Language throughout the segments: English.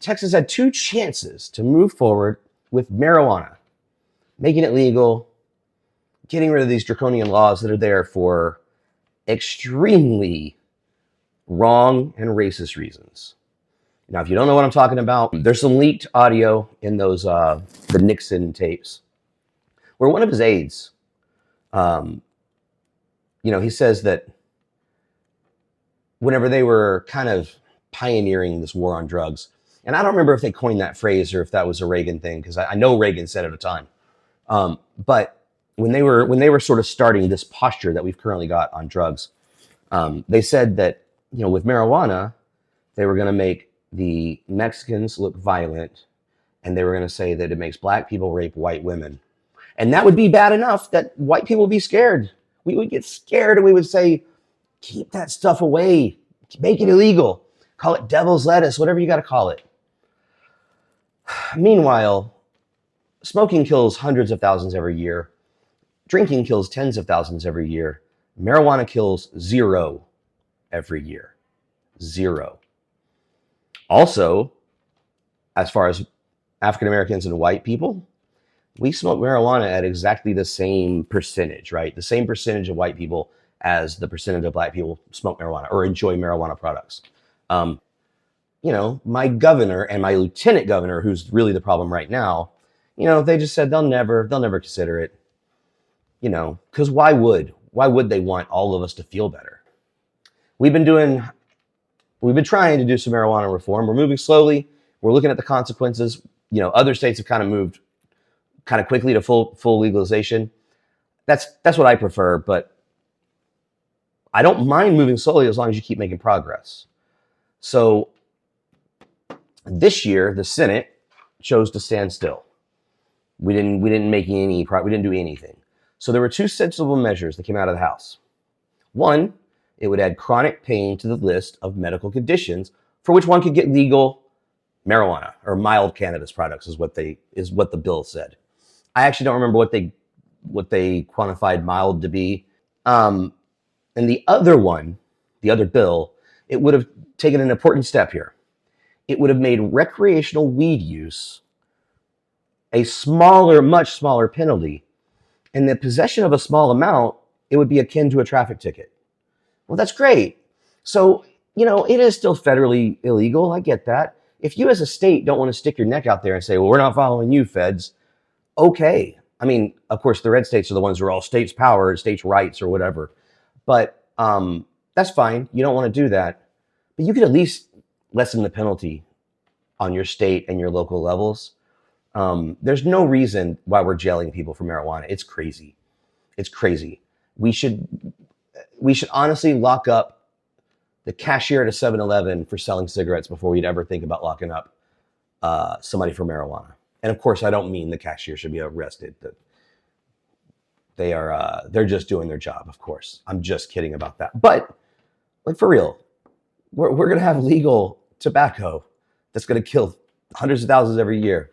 Texas had two chances to move forward with marijuana, making it legal, getting rid of these draconian laws that are there for extremely wrong and racist reasons. Now, if you don't know what I'm talking about, there's some leaked audio in those the Nixon tapes where one of his aides, he says that whenever they were kind of pioneering this war on drugs, and I don't remember if they coined that phrase or if that was a Reagan thing, because I know Reagan said it a ton. But when they were sort of starting this posture that we've currently got on drugs, they said that with marijuana, they were going to make the Mexicans look violent, and they were going to say that it makes black people rape white women, and that would be bad enough that white people would be scared. We would get scared, and we would say, keep that stuff away, make it illegal, call it devil's lettuce, whatever you got to call it. Meanwhile, smoking kills hundreds of thousands every year. Drinking kills tens of thousands every year. Marijuana kills 0 every year. 0. Also, as far as African Americans and white people, we smoke marijuana at exactly the same percentage, right? The same percentage of white people as the percentage of black people smoke marijuana or enjoy marijuana products. My governor and my lieutenant governor, who's really the problem right now, they just said they'll never consider it, because why would they want all of us to feel better? We've been trying to do some marijuana reform. We're moving slowly. We're looking at the consequences. Other states have kind of moved kind of quickly to full legalization. That's what I prefer, but I don't mind moving slowly as long as you keep making progress. So this year, the Senate chose to stand still. We didn't do anything. So there were two sensible measures that came out of the House. One, it would add chronic pain to the list of medical conditions for which one could get legal marijuana or mild cannabis products is what the bill said. I actually don't remember what they quantified mild to be. And the other bill, it would have taken an important step here. It would have made recreational weed use a much smaller penalty. And the possession of a small amount, it would be akin to a traffic ticket. Well, that's great. So, it is still federally illegal. I get that. If you as a state don't want to stick your neck out there and say, well, we're not following you, feds, okay. I mean, of course, the red states are the ones who are all states' power, states' rights, or whatever. But that's fine. You don't want to do that. But you could at least lessen the penalty on your state and your local levels. There's no reason why we're jailing people for marijuana. It's crazy. It's crazy. We should honestly lock up the cashier at a 7-Eleven for selling cigarettes before we'd ever think about locking up somebody for marijuana. And of course, I don't mean the cashier should be arrested. They're just doing their job, of course. I'm just kidding about that. But for real, we're going to have legal tobacco that's going to kill hundreds of thousands every year.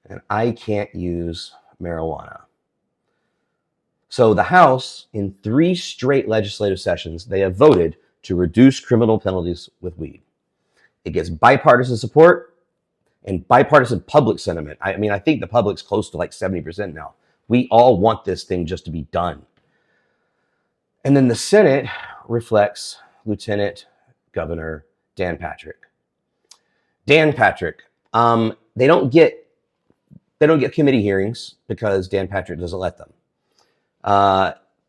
And I can't use marijuana. So the House, in 3 straight legislative sessions, they have voted to reduce criminal penalties with weed. It gets bipartisan support and bipartisan public sentiment. I think the public's close to like 70% now. We all want this thing just to be done. And then the Senate reflects Lieutenant Governor Dan Patrick. Dan Patrick. They don't get committee hearings because Dan Patrick doesn't let them.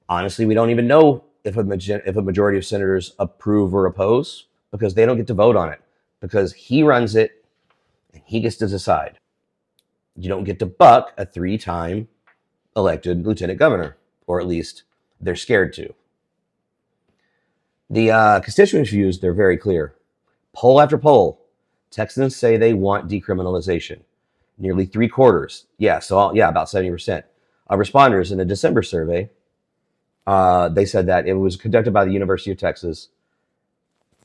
Honestly, we don't even know if a majority of senators approve or oppose because they don't get to vote on it because he runs it and he gets to decide. You don't get to buck a 3-time elected lieutenant governor, or at least they're scared to. The constituents' views, they're very clear. Poll after poll, Texans say they want decriminalization. Nearly 3/4, about 70%. Of responders in a December survey, they said that it was conducted by the University of Texas.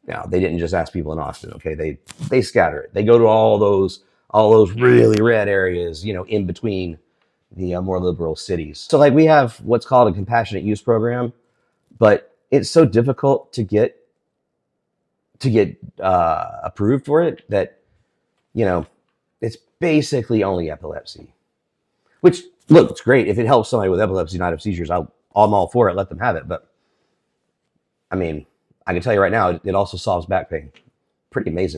Now, they didn't just ask people in Austin, okay? They scatter it. They go to all those really red areas, in between the more liberal cities. So we have what's called a compassionate use program, but it's so difficult to get approved for it that You know, it's basically only epilepsy. Which, look, it's great. If it helps somebody with epilepsy not have seizures, I'm all for it. Let them have it. But, I mean, I can tell you right now, it also solves back pain. Pretty amazing.